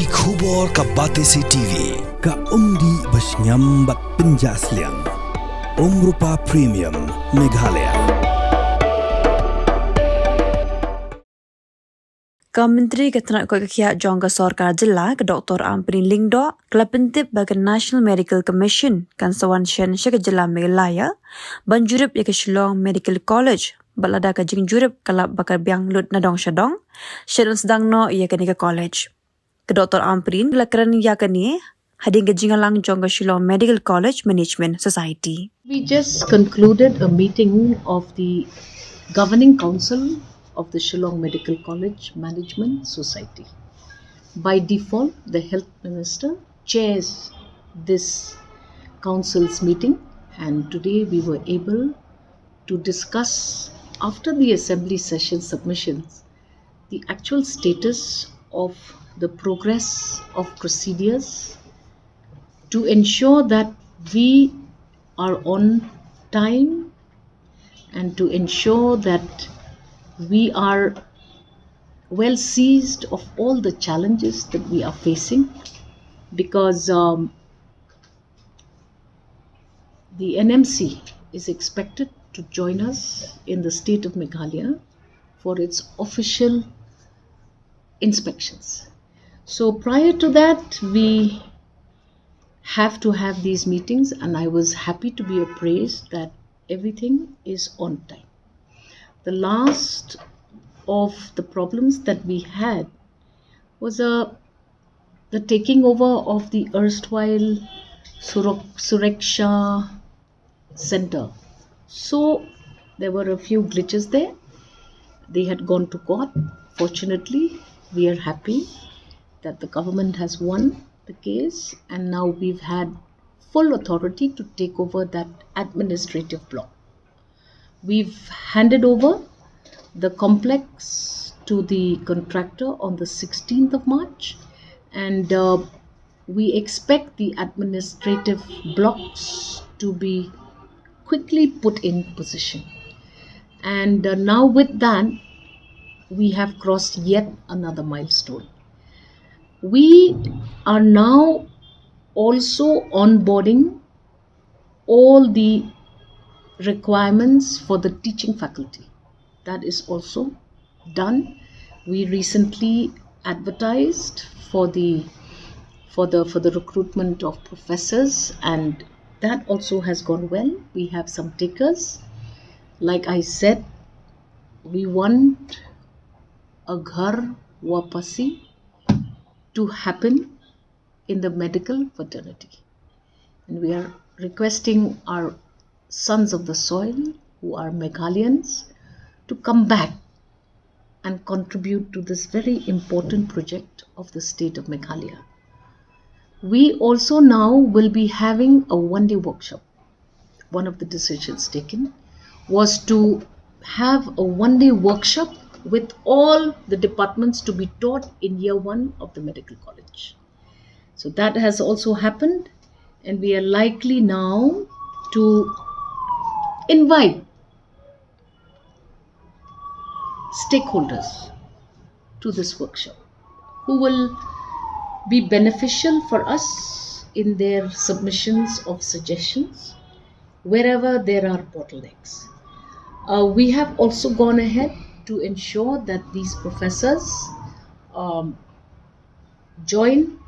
Ki khubor ka Batesi TV. Ka umdi basnyam bat penjaslian. Rupa Premium Meghalaya. Kementeri Ketenaga Kerjaan Jangka Sarkar Jilla ke Dr. Amprin Lingdo kelapentip bagi National Medical Commission kan sawan Shen ke Jilla Meghalaya ban Jurip ke Shillong Medical College balada ke jing Jurip kalap bakar biang lut nadong syadong Shen sedang no ia ke college ke Dr. Amprin kelakaran ia ke ni hading ke jingalang Jangka Shillong Medical College Management Society. We just concluded a meeting of the Governing Council of the Shillong Medical College Management Society. By default, the Health Minister chairs this council's meeting, and today we were able to discuss, after the assembly session submissions, the actual status of the progress of procedures to ensure that we are on time and to ensure that we are well seized of all the challenges that we are facing, because the NMC is expected to join us in the state of Meghalaya for its official inspections. So prior to that, we have to have these meetings, and I was happy to be appraised that everything is on time. The last of the problems that we had was the taking over of the erstwhile Suraksha Center. So there were a few glitches there. They had gone to court. Fortunately, we are happy that the government has won the case, and now we've had full authority to take over that administrative block. We've handed over the complex to the contractor on the 16th of March, and we expect the administrative blocks to be quickly put in position. And now with that, we have crossed yet another milestone. We are now also onboarding all the requirements for the teaching faculty. That is also done. We recently advertised for the recruitment of professors, and that also has gone well. We have some takers. Like I said, we want a ghar wapasi to happen in the medical fraternity, and we are requesting our sons of the soil who are Meghalayans to come back and contribute to this very important project of the state of Meghalaya. We also now will be having a one-day workshop. One of the decisions taken was to have a one-day workshop with all the departments to be taught in year one of the medical college. So that has also happened, and we are likely now to invite stakeholders to this workshop who will be beneficial for us in their submissions of suggestions wherever there are bottlenecks. We have also gone ahead to ensure that these professors join.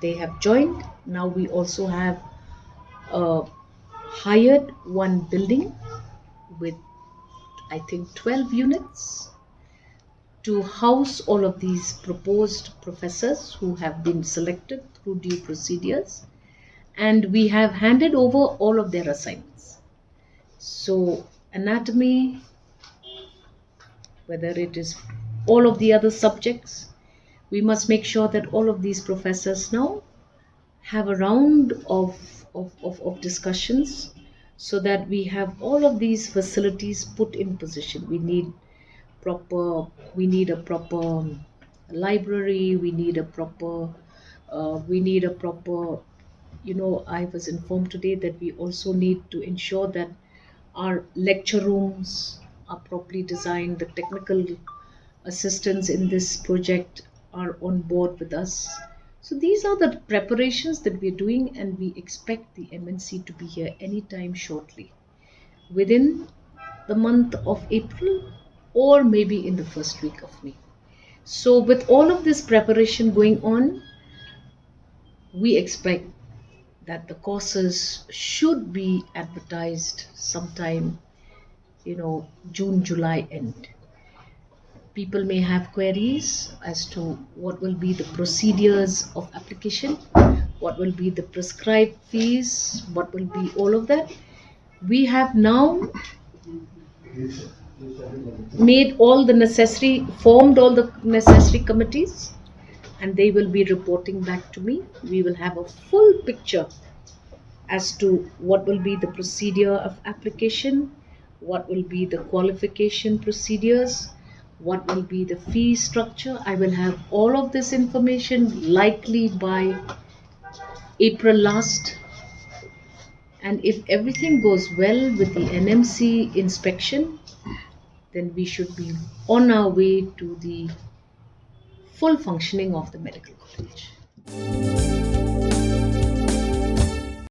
They have joined. Now we also have hired one building with, I think, 12 units to house all of these proposed professors who have been selected through due procedures, and we have handed over all of their assignments. So anatomy, whether it is all of the other subjects, we must make sure that all of these professors now have a round of discussions so that we have all of these facilities put in position. We need a proper library, we need a proper I was informed today that we also need to ensure that our lecture rooms are properly designed. The technical assistants in this project are on board with us So these are the preparations that we're doing, and we expect the MNC to be here anytime shortly, within the month of April or maybe in the first week of May. So with all of this preparation going on, we expect that the courses should be advertised sometime, June, July end. People may have queries as to what will be the procedures of application, what will be the prescribed fees, what will be all of that. We have now formed all the necessary committees, and they will be reporting back to me. We will have a full picture as to what will be the procedure of application, what will be the qualification procedures, what will be the fee structure. I will have all of this information likely by April last. And if everything goes well with the NMC inspection, then we should be on our way to the full functioning of the medical college.